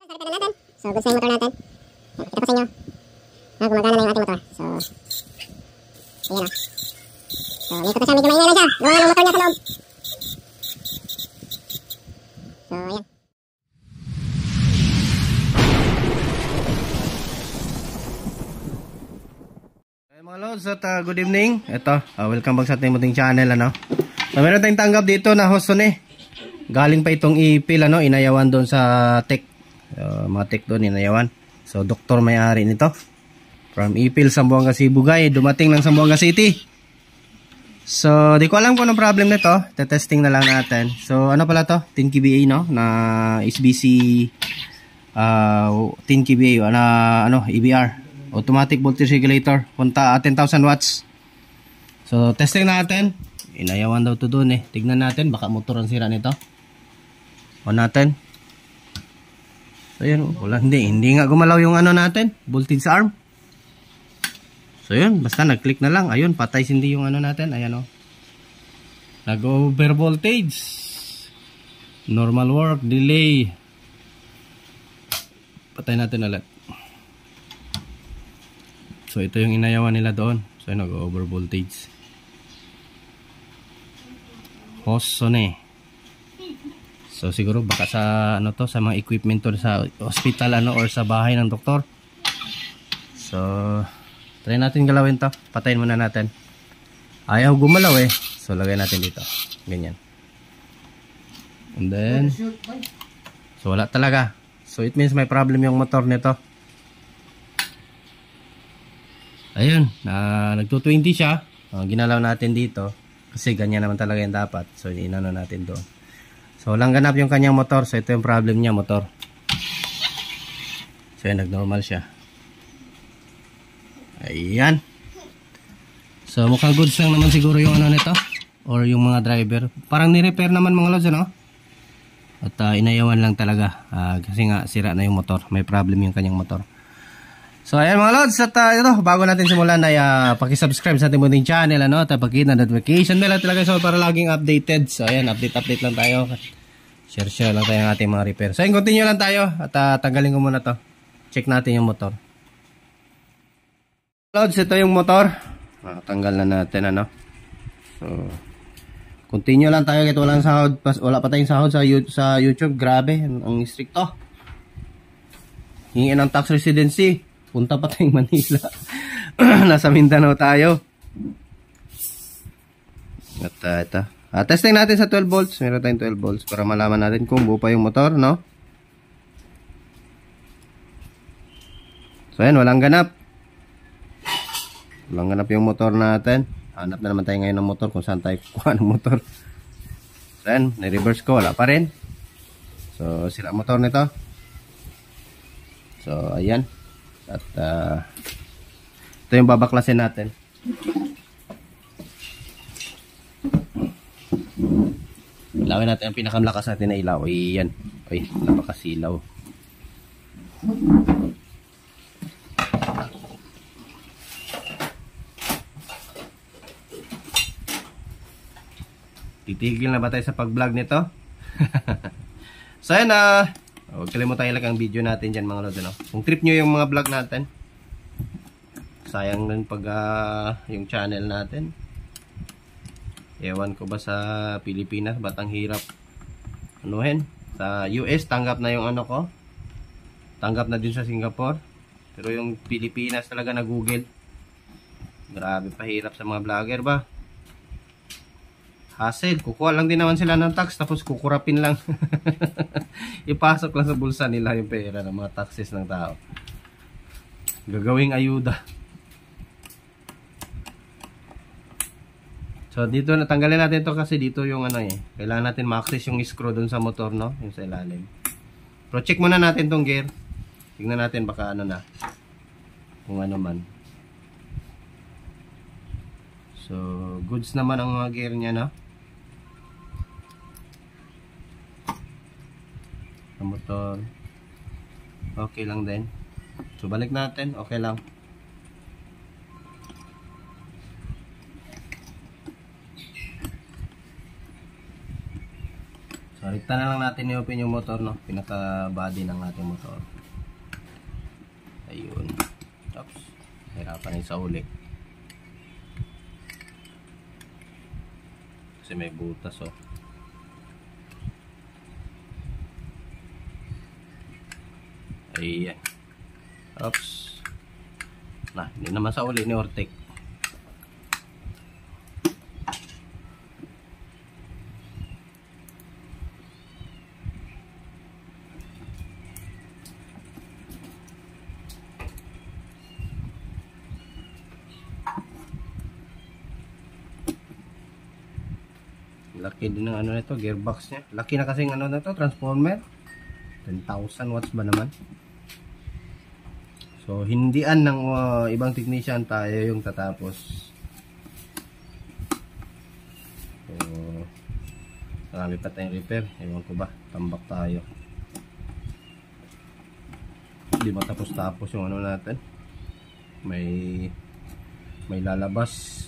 So, goods na yung motor natin. Kita ko sa inyo. Gumagana na yung ating motor. So, ayan o. So, may ikot na siya. Medyo maingay lang siya. Gawa ng motor niya sa loob. So, ayan. Hey mga lods at good evening. Ito, welcome back sa ating munting channel. So, meron tayong tanggap dito na Hosone. Galing pa itong ipil, inayawan doon sa tech. Mga tech doon, inayawan. So, doktor may-ari nito. From ipil, Zamboanga Sibugay. Dumating ng Zamboanga City. So, di ko alam kung anong problem nito. Tetesting na lang natin. So, ano pala to? 10 kVA, no? Na SBC 10 kVA, EBR. Automatic voltage regulator. 10,000 watts. So, testing natin. Inayawan daw to doon eh. Tignan natin. Baka motor ang sira nito. On natin. So, yun. Wala, hindi nga gumalaw yung natin. Voltage arm. So, yun. Basta nag-click na lang. Ayun. Patay hindi yung natin. Ayan o. Nag-over voltage. Normal work. Delay. Patay natin ulit. So, ito yung inayawan nila doon. So, nag-over voltage. Hosone. So siguro baka sa sa mga equipment to sa hospital or sa bahay ng doktor. So try natin galawin to. Patayin muna natin. Ayaw gumalaw eh. So lagay natin dito. Ganyan. And then so wala talaga. So it means may problem yung motor nito. Ayun, nagto-20 siya. Ginalaw natin dito kasi ganyan naman talaga yung dapat. So inano natin doon. So walang ganap yung kanyang motor. So ito yung problem niya, motor. So yan, nag-normal siya. Ayan. So mukhang goods lang naman siguro yung nito. Or yung mga driver. Parang ni-repair naman mga lods, At inayawan lang talaga. Kasi nga sira na yung motor. May problem yung kanyang motor. So ayan mga lods. At ito, bago natin simulan ay pakisubscribe sa ating munting channel. At pakita notification bell talaga so para laging updated. So ayan, update lang tayo. Share lang tayo ng ating mga repair. So ayan, continue lang tayo. At tanggalin ko muna to. Check natin yung motor. Lods, ito yung motor. Tanggal na natin So continue lang tayo kahit walang sahod. Wala pa tayong sahod sa YouTube. Grabe, ang stricto. Hingin ng tax residency. Punta pa tayong Manila. Nasa Mindanao tayo. At ito. Testing natin sa 12 volts. Meron tayong 12 volts para malaman natin kung buo pa yung motor, So ayan, walang ganap. Walang ganap yung motor natin. Hanap na naman tayo ngayon ng motor kung saan tayo kukuha ng motor. So ayan, ni-reverse ko. Wala pa rin. So sila motor nito. So ayan. At ito yung babaklasin natin. Ilawin natin ang pinakamlakas natin na ilaw. Ayan. Ay, napakasilaw. Titigil na ba tayo sa pag-vlog nito? So ayan huwag kalimutan ilike ang video natin dyan mga lods. Kung trip nyo yung mga vlog natin, sayang din pag yung channel natin. Ewan ko ba sa Pilipinas ba't ang hirap anuhin. Sa US tanggap na yung ko. Tanggap na din sa Singapore. Pero yung Pilipinas talaga na Google. Grabe pahirap sa mga vlogger ba. Hassle, kukuha lang din naman sila ng tax tapos kukurapin lang. Ipasok lang sa bulsa nila yung pera ng mga taxes ng tao. Gagawing ayuda. So dito natanggalin natin to kasi dito yung kailangan natin ma-access yung screw dun sa motor, yung sa ilalim. Pero check muna natin tong gear. Tingnan natin baka na. Kung ano man. So goods naman ang mga gear niya, Ang motor. Okay lang din. So balik natin, okay lang. So Baliktad na lang natin i-open yung motor, no? Pinaka body ng ating motor. Ayun. Oops. Hirapan yung sa uli. Kasi may butas, oh. Ayan. Oops. Nah, hindi naman sa uli ni Ortec. Laki din ng ano nito, gearbox niya. Laki na kasing ano na to, transformer. 10,000 watts ba naman? So, hindian ng ibang technician, tayo yung tatapos. So, marami pa tayong repair. Ewan ko ba, tambak tayo. Hindi matapos-tapos yung ano natin. May lalabas.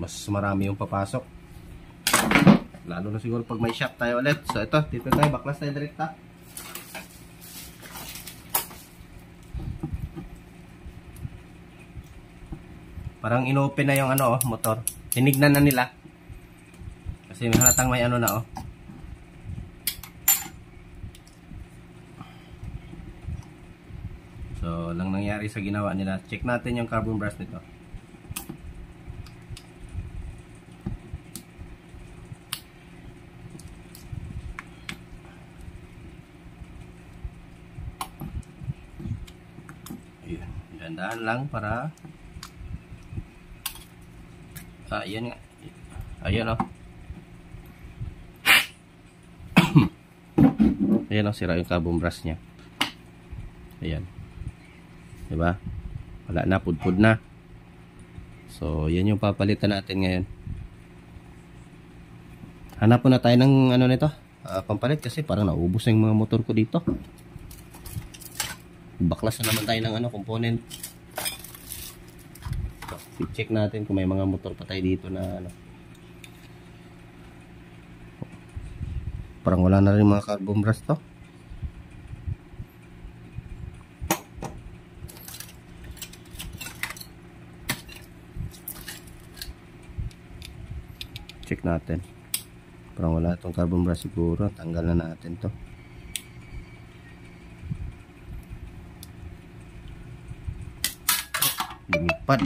Mas marami yung papasok. Lalo na siguro pag may shop tayo ulit. So ito, dito tayo, baklas tayo direkta. Parang inopen na yung ano, motor. Tinignan na nila. Kasi may halatang may ano na, oh. So, lang nangyari sa ginawa nila. Check natin yung carbon brush nito. Ayun. Dandaan lang para... ayan nga. Ayan, oh. Ayan, oh. Sira yung carbon brush niya. Ayan. Diba? Wala na, pudpud na. So, yan yung papalitan natin ngayon. Hanap po na tayo ng ano nito, pampalit kasi parang naubos na yung mga motor ko dito. Baklas na naman tayo ng ano, component. I-check natin kung may mga motor pa tayo dito na ano. Parang wala na rin mga carbon brush to. Check natin. Parang wala itong carbon brush siguro. Tanggal na natin to. Lumipad.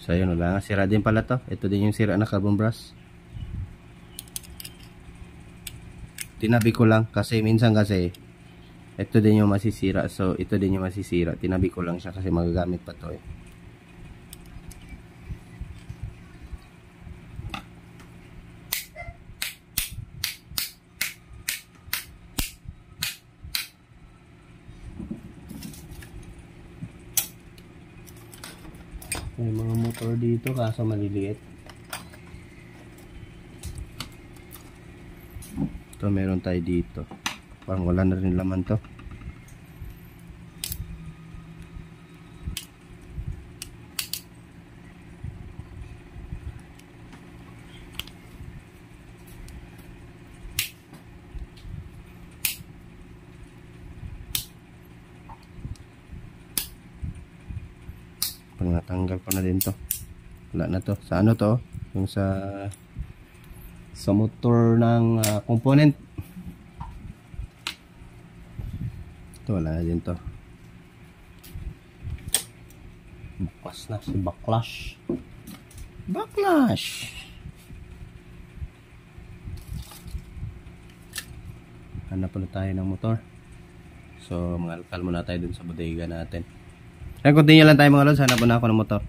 So yun, wala nga. Sira din pala to. Ito din yung sira na carbon brush. Tinabi ko lang kasi minsan kasi ito din yung masisira. So ito din yung masisira. Tinabi ko lang siya kasi magagamit pa to, eh. May mga motor dito kaso maliliit. Ito meron tayo dito. Parang wala na rin laman to. Pag natanggal ko na din to, wala na to. Sa ano to? Yung sa motor ng component. Ito wala na din to. Bukas na si backlash. Backlash. Hanap pala tayo ng motor. So mangalkal muna tayo dun sa bodega natin. Kaya continue lang tayo mga lods. Hanap na ako ng motor.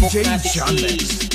DJ John Mix.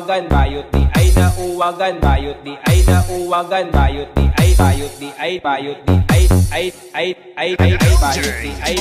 uwagan, bayot di ay na uwagan, bayot di ay na uwagan, bayot di ay, bayot di ay, bayot di ay, bayot di ay.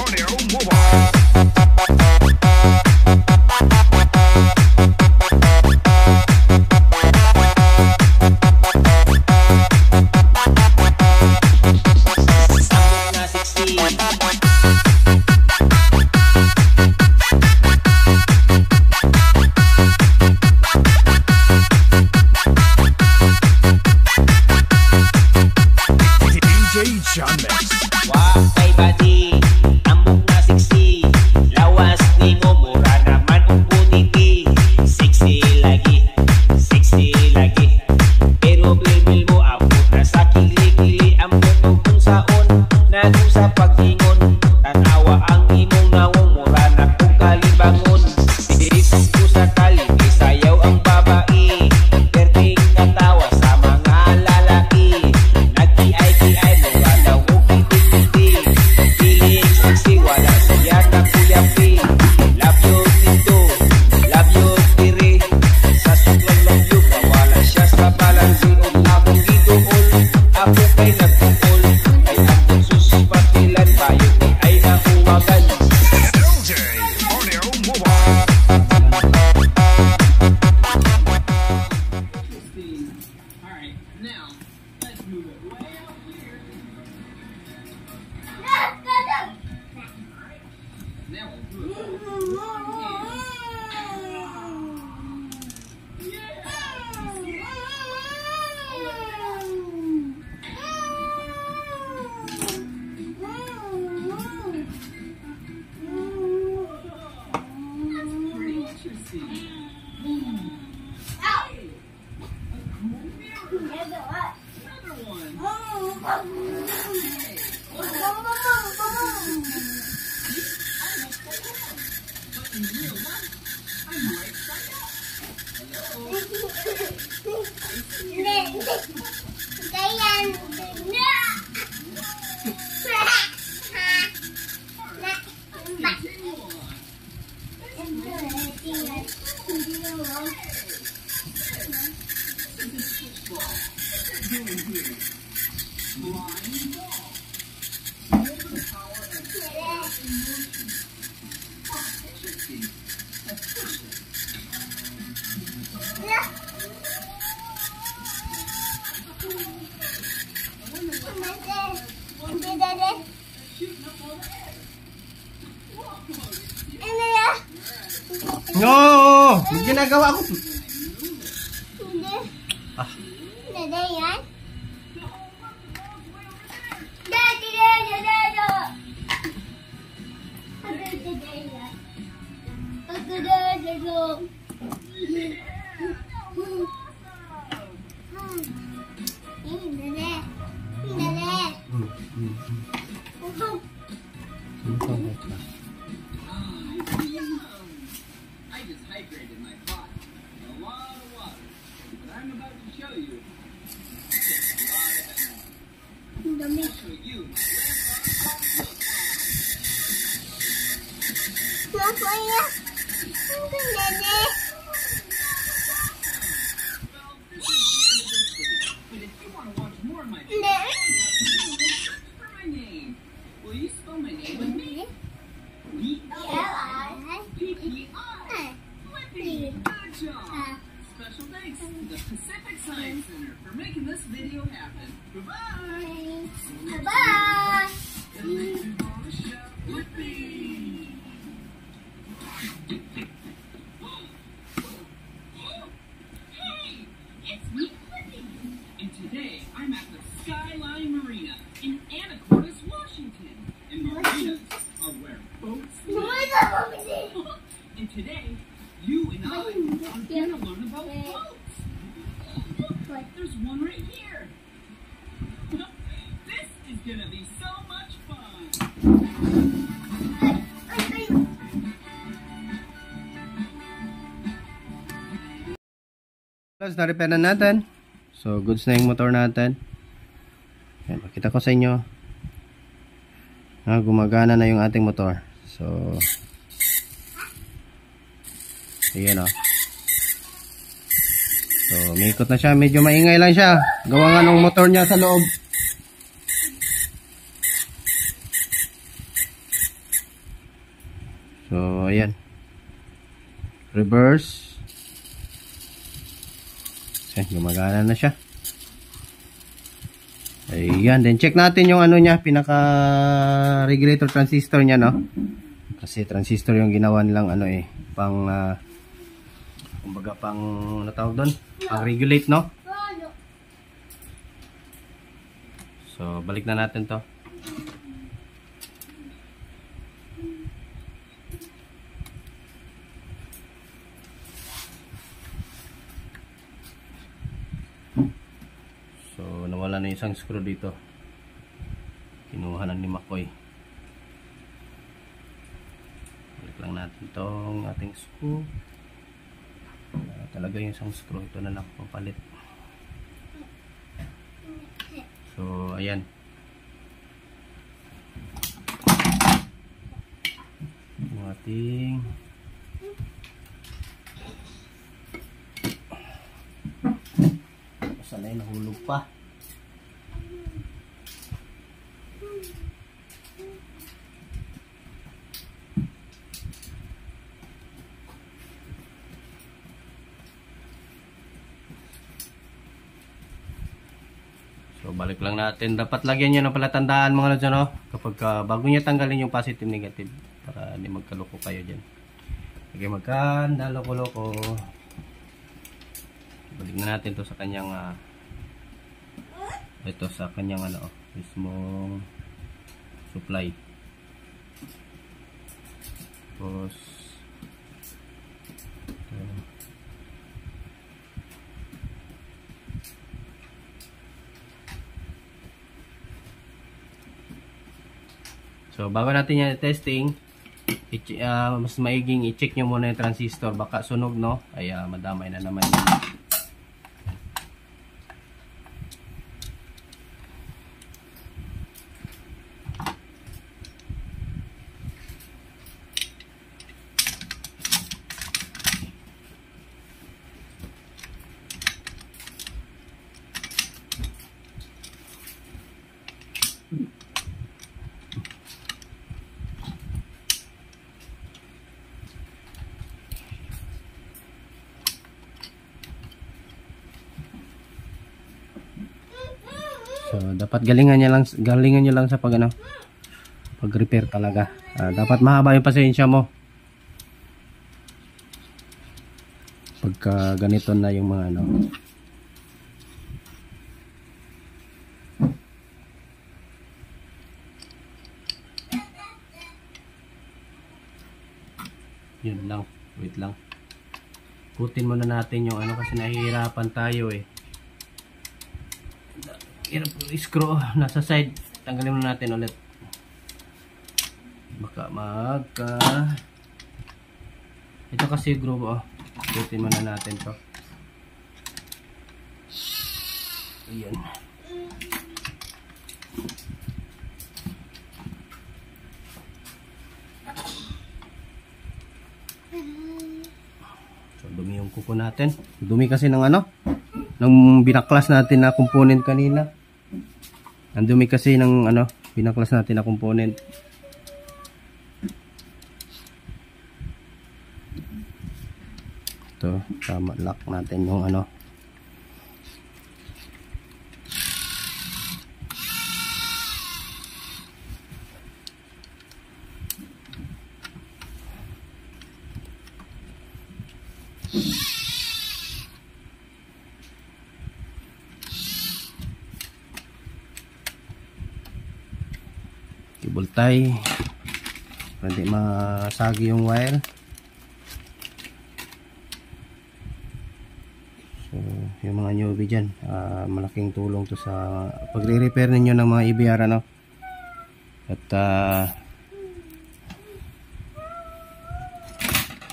No! May ginagawa ko. Hindi. Ah. Dada yan? Dada, dada, dada. Ano dada yan? Ako dada, dada. Dada. Dada. I just hydrated my pot in a lot of water. But I'm about to show you a lot of energy. Dami. I'll show you my Masaya. Ang ganda na. Well, this is the end of this video. But if you want to watch more of my videos, Hindi. search for my name. Will you spell my name with me? P-P-I. Flippy. Good job. Special thanks to the Pacific Science Center for making this video happen. Goodbye. Bye-bye. Hey, it's me, Flippy. And today I'm at the Skyline Marina in Anacortes, Washington. And marinas are where boats live. And today, you and I are going to learn about boats. Look, there's one right here. This is going to be so much fun. Plus, na-repair na natin. So, goods na yung motor natin. Ayan, makita ko sa inyo. Gumagana na yung ating motor. So, ayan o. So, umikot na siya. Medyo maingay lang siya. Gawa nga ng motor niya sa loob. So, ayan. Reverse. Ayan, gumagana na siya. Ayan. Then, check natin yung ano niya. Pinaka-regulator transistor niya, no? Kasi transistor yung ginawa nilang ano eh. Pang, kumbaga pang, ano tawag doon? Pang regulate, no? So, balik na natin to. So, nawala na isang screw dito. Kinuha na ni Makoy. Balik lang natin tong ating screw. Talaga yung isang screw. Ito na lang papalit. So, ayan. Yung ating sanay nahulog pa. So, balik lang natin. Dapat lagyan nyo ng palatandaan mga lods, no? Kapag bago nyo tanggalin yung positive negative para hindi magkaloko kayo dyan. Okay, magkanda loko-loko. Balik na natin to sa kanyang ito sa kanyang ano, mismong supply. Tapos so, bago natin yan testing, mas maiging i-check nyo muna yung transistor. Baka sunog, no? Ay, madamay na naman. So, dapat galingan nyo lang sa pag-repair talaga. Dapat mahaba yung pasensya mo. Pagka ganito na yung mga ano. Yun lang. Wait lang. Putin muna natin yung ano kasi nahihirapan tayo eh. Screw nasa side, tanggalin muna natin ulit. Baka ito kasi groove, oh. Putin muna natin to. Ayan. So, dumi yung kuko natin. Dumi kasi ng ano, ng binaklas natin na component kanina. Ang dumi kasi ng ano, binaklas natin na component. Ito, tama, lock natin yung ano. Cable tie para hindi masagi yung wire. So, yung mga newbie dyan, malaking tulong to sa pagre-repair ninyo ng mga EBR, ano. At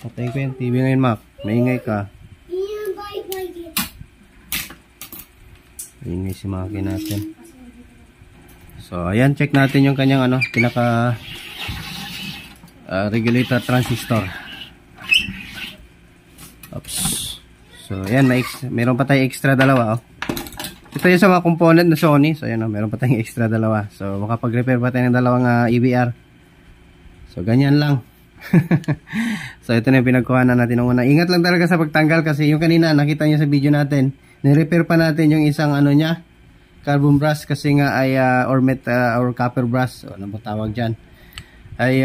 patayin ko yung TV ngayon, Mac. Maingay ka. Maingay si Maki natin. So, ayan, check natin yung kanyang ano, pinaka regulator transistor. Oops. So, ayan, meron pa tayong extra dalawa, oh. Ito yung sa mga component na Sony. So, ayan, oh, meron pa tayong extra dalawa. So, makapag-repair pa tayo ng dalawang EBR. So, ganyan lang. So, ito na yung pinagkuhanan natin ng una. Ingat lang talaga sa pagtanggal kasi yung kanina, nakita nyo sa video natin, ni-repair pa natin yung isang ano niya, carbon brush kasi nga ay, or copper brush, o ano ba tawag dyan, ay,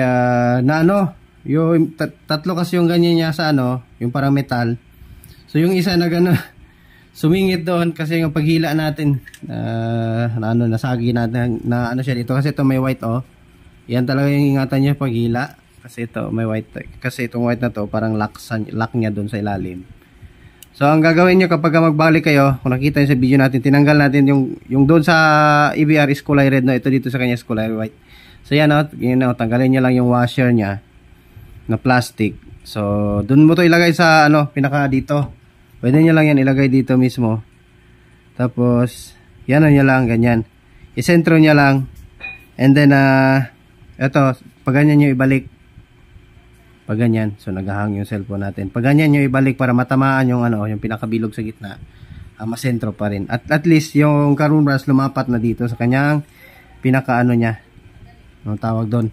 na ano, yung tatlo kasi yung ganyan niya sa ano, yung parang metal. So, yung isa na gano'n, sumingit doon kasi yung paghila natin, nasagi natin, na ano siya dito kasi ito may white, oh. Yan talaga yung ingatan niya paghila. Kasi ito may white, kasi itong white na to parang lock niya doon sa ilalim. So ang gagawin niyo kapag magbalik kayo, kung nakita niyo sa video natin, tinanggal natin yung doon sa EBR is kulay red, no, ito dito sa kanya is kulay white. So yan, tanggalin niyo lang yung washer niya na plastic. So doon mo to ilagay sa ano, pinaka dito. Pwede niyo lang yan ilagay dito mismo. Tapos yan niyo lang ganyan. I-sentro niya lang. And then ito, pag ganyan niyo ibalik. Pag ganyan, so naghahang yung cellphone natin. Pag ganyan nyo ibalik para matamaan yung ano, yung pinakabilog sa gitna, masentro pa rin. At least yung carbon brush lumapat na dito sa kanyang pinaka ano niya. Ano tawag doon?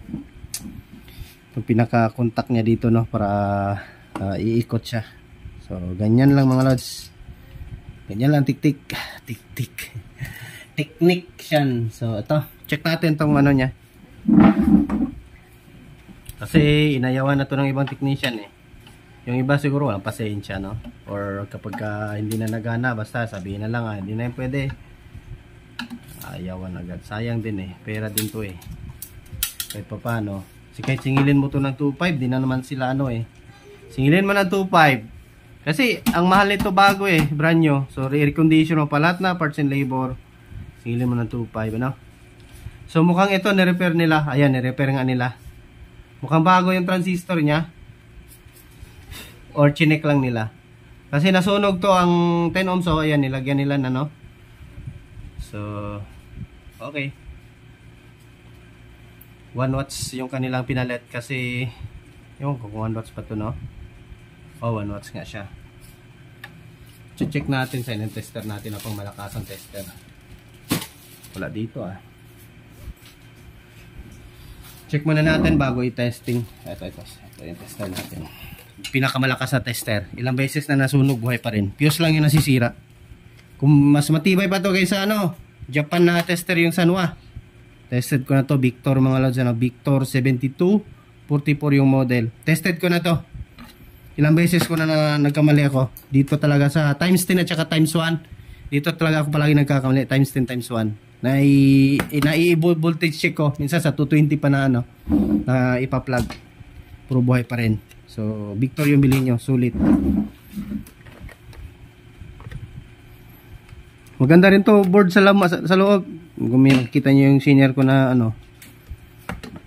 Yung pinaka contact niya dito, no, para iikot siya. So ganyan lang mga lods. Ganyan lang tik-tik. Tik-tik. Technique yan. So ito, check natin tong ano niya. Kasi inayawan na to ng ibang technician, eh. Yung iba siguro walang pasensya, no? Or kapag hindi na nagana, basta sabihin na lang, hindi na yung pwede. Ayawan agad. Sayang din, eh. Pera din to, eh. Kahit pa paano. Kahit singilin mo to ng 2.5, di na naman sila ano, eh. Singilin mo ng 2.5. Kasi ang mahal nito bago, eh. Brand new. So re-recondition mo pa lahat na parts and labor. Singilin mo ng 2.5, ano? So mukhang ito ni-repair nila. Ayan, ni-repair nga nila. Mukhang bago yung transistor niya. Or chinek lang nila. Kasi nasunog to ang 10 ohms. So ayan, nilagyan nila na, no? So okay. 1 watts yung kanilang pinalit. Kasi yung kung 1 watts pa to, no? Oh, 1 watts nga siya. Check natin sa tester natin na pang malakas ang tester. Wala dito, ah. Check muna natin bago i-testing. Ito yung tester natin. Pinakamalakas na tester. Ilang beses na nasunog, buhay pa rin. Fuse lang yung nasisira. Kung mas matibay pa to kaysa ano, Japan na tester yung Sanwa. Tested ko na to, Victor mga lods, ano, Victor 7244 yung model. Tested ko na to. Ilang beses ko na nagkamali ako. Dito talaga sa times 10 at saka times 1. Dito talaga ako palagi nagkakamali, times 10 times 1. Voltage check ko minsan sa 220 pa na ano, na ipa-plug, puro buhay pa rin. So Victor yung bilhin nyo, sulit. Maganda rin to board sa loob. Kung makikita nyo yung senior ko na ano.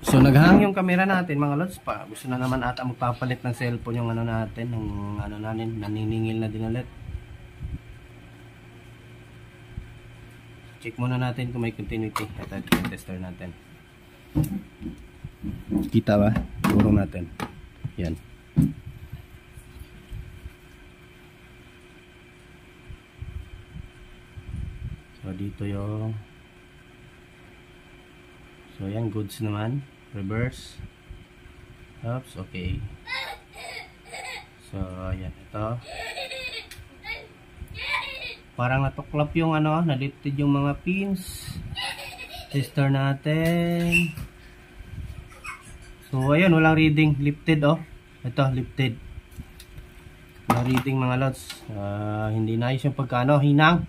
So naghang yung camera natin mga lods pa. Gusto na naman ata magpapalit ng cellphone yung ano natin, ng ano natin, naniningil na din ulit. Check muna natin kung may continuity. Ito yung tester natin. Kita ba? Turong natin. Yan. So dito yung, so yan, goods naman. Reverse. Oops, okay. So yan, ito. Parang natuklap yung ano, nalifted yung mga pins. Tester natin. So ayun, walang reading. Lifted, oh. Ito, lifted. Walang reading mga lods. Hindi nice yung pagkano, hinang.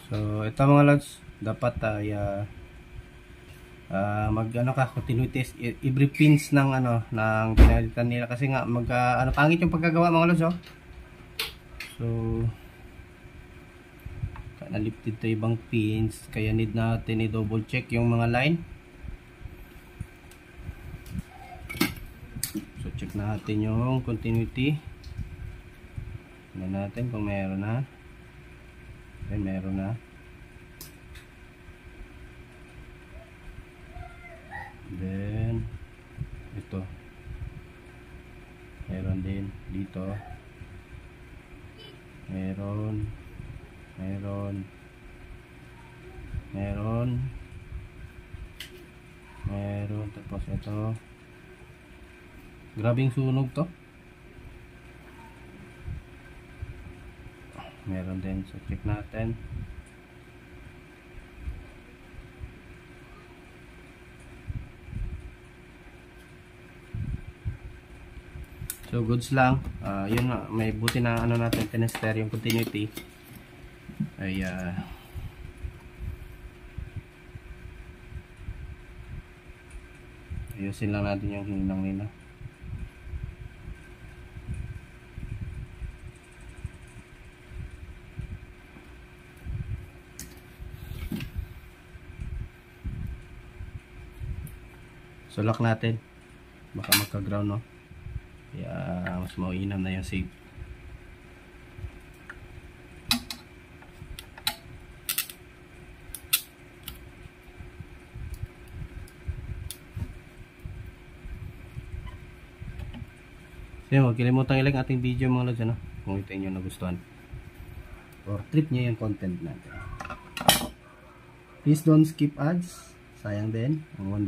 So ito mga lods, dapat ay mag ano ka, continuity every pins ng ano ng pinalitan nila kasi nga ano pangit yung pagkagawa mga lods, oh. So nalipted to ibang pins kaya need natin i-double check yung mga line. So check natin yung continuity. Tingnan natin kung meron na. Okay, meron na. Then ito meron din dito, meron tapos ito, grabing sunog to, meron din. So check natin. So goods lang. Yun nga, may buti na ano natin tinester yung continuity. Ay ayusin lang natin yung hinang nila. So lock natin, baka magka-ground, no? Kaya mas mauinam na yung save. So huwag kalimutan i-like ating video mga lods, ano? Kung ito inyo nagustuhan or trip nyo yung content natin. Please don't skip ads, sayang din ang $1.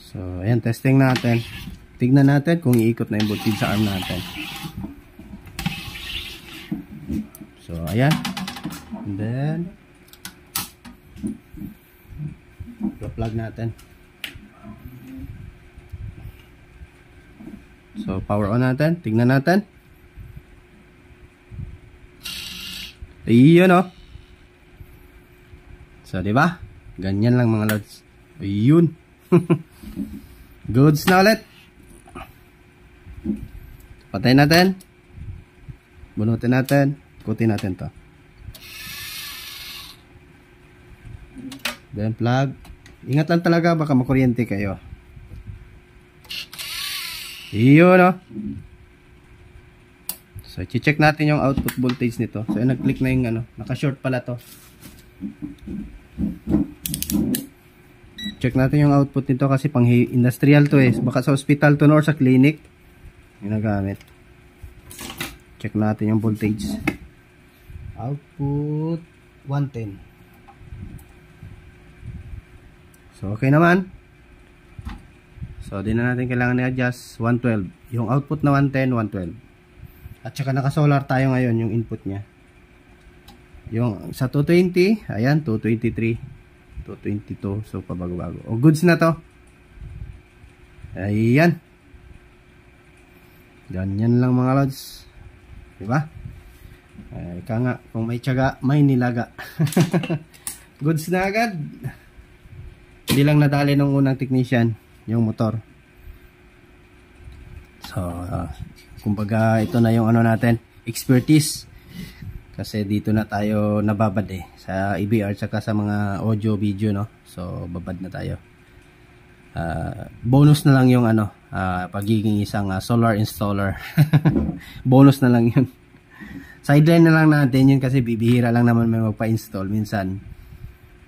So ayan, testing natin. Tignan natin kung iikot na yung voltage sa arm natin. So ayan, and then plug natin. So power on natin, tignan natin. Ayun, oh. So di ba? Ganyan lang mga lods. Ayun. Goods na ulit. Patayin natin. Bunutin natin. Ikutin natin to. Then plug. Ingat lang talaga, baka makuryente kayo. Iyon, no? So i-check natin yung output voltage nito. So nag-click na yung ano, naka-short pala to. Check natin yung output nito kasi pang industrial to eh. Baka sa hospital to or sa clinic ginagamit. Check natin yung voltage. Output 110. So okay naman. So di na natin kailangan i-adjust. 112. Yung output na 110, 112. At saka naka-solar tayo ngayon yung input nya. Yung sa 220, ayan 223. 222, so pabago-bago. O goods na to. Ayan. Ganyan lang mga lods. Diba? Ay, ika nga, kung may tiyaga, may nilaga. Goods na agad. Hindi lang nadali ng unang technician yung motor. So, kumbaga ito na yung ano natin, expertise. Kasi dito na tayo nababad eh sa EBR saka sa mga audio video, no. So babad na tayo. Bonus na lang yung ano, pagiging isang solar installer. Bonus na lang yun. Sideline na lang natin yun kasi bibihira lang naman may magpa-install minsan.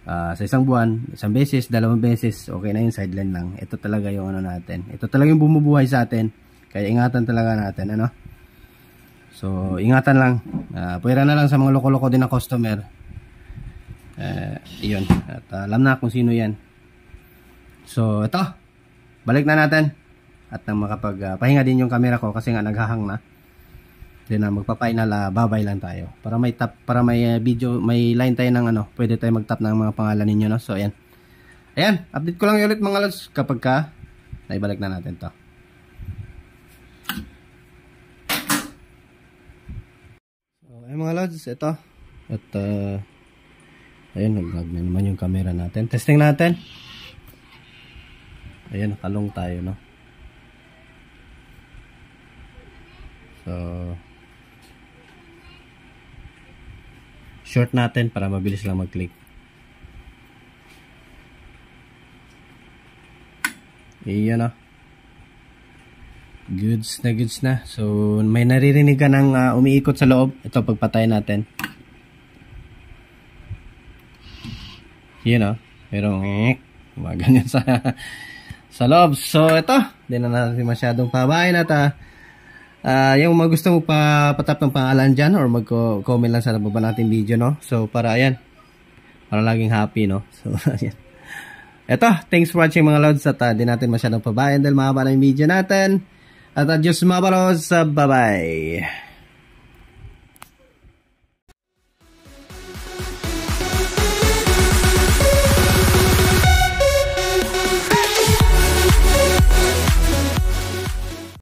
Sa isang buwan, isang beses, dalawang beses, okay na yun, sideline lang. Ito talaga yung ano natin. Ito talaga yung bumubuhay sa atin. Kaya ingatan talaga natin, ano. So, ingatan lang. Pwera na lang sa mga loko-loko din na customer. Iyon. At alam na kung sino yan. So, ito. Balik na natin. At nang makapagpahinga din yung camera ko kasi nga naghahang na. Then magpa-final, babay lang tayo. Para may tap, para may video, may line tayo ng ano, pwede tayo mag-tap ng mga pangalan ninyo, no? So, ayan. Ayan, update ko lang ulit mga lods kapag ka naibalik na natin to. So, ayan mga lods, ito. At, ayun, nag-lag na naman yung camera natin. Testing natin. Ayan, nakalong tayo, no? So, short natin para mabilis lang mag-click. Iyan, no? Goods na. So, may naririnig ka ng umiikot sa loob. Ito, pagpatay natin. Yun, no? Merong ganyan sa loob. So, ito. Hindi na natin masyadong pabahin at yung mga gusto mo patap ng pangalan dyan or mag-comment lang sa nababa natin video, no? So, para ayan. Para laging happy, no? So, ayan. Ito, thanks for watching mga lods at di natin masyadong pabahin dahil mahaba na yung video natin. At adios mga lods, bye-bye!